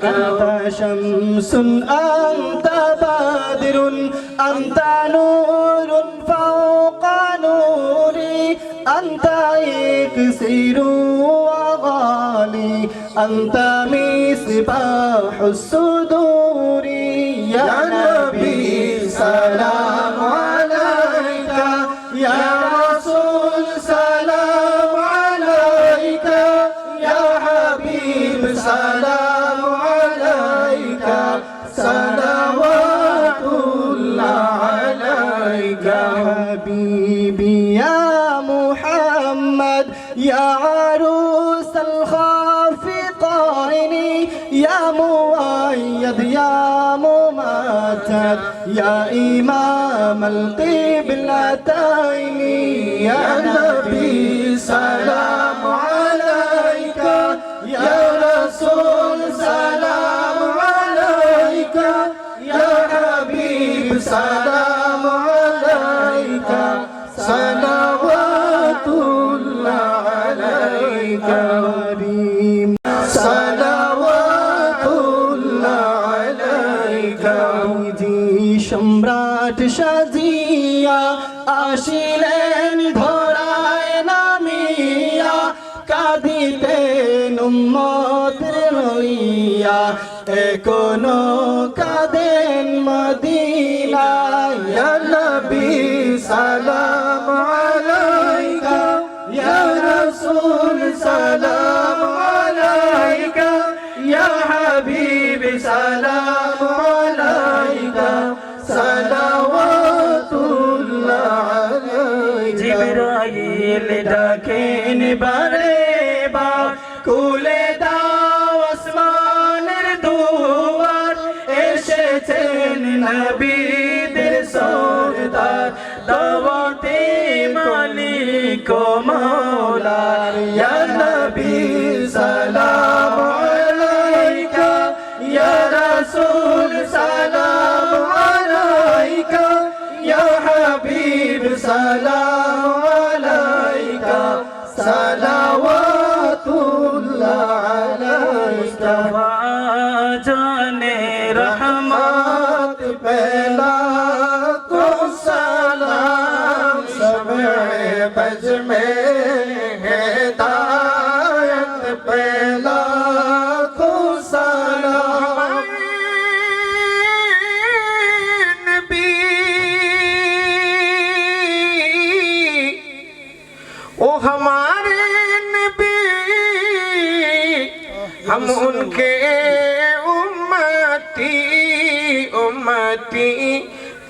أنت شمس أنت بدر أنت نور فوق نوري أنت إكسير وغالي أنت مصباح الصدور يا نبي سلام عليك يا رسول سلام عليك يا حبيب سلام عليك صلوات الله عليك حبيبي يا محمد يا عروس الخافقين يا مؤيد يا ممتد يا إمام القبلتين يا نبي سلام عليك يا رسول سلام عليك يا حبيب سلام عليك صلوات الله عليك صلوات الله عليك সম্রাট সাজিয়া আসিলেন ধরায় নামিয়া কাঁদিতেন উম্মতের লইয়া এখনো কাঁদেন মদিনায় ইয়া নবী সালাম আলাইকা ইয়া রাসূল সালাম আলাইকা ইয়া হাবিব সালাম আলাইকা সালাওয়াতুল্লাহ আলাইকা জিবরাইল ডাকেন বারে বা খুলে দাও আসমানের দুয়ার এসেছেন নবীদের সরদার দাওয়াতে মালিক ও মাওলা ইয়া নবী সালাম আলাইকা ইয়া রাসূল সালাম আলাইকা ইয়া হাবিব সালাম আলাইকা সালাওয়াতুল্লাহ আলাইকা জানে রহমত পেলা তো সালাম সময়ে বজ में हिदायत पेला तो सलाम नबी ओ हमारे नबी हम उनके उम्मती उम्मती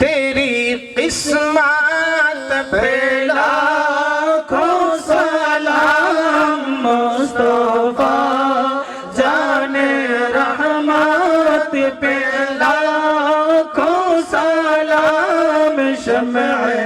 तेरी किस्मत पे लाखों सलाम मुस्तफा जाने रहमत पे लाखों सलाम शम्ए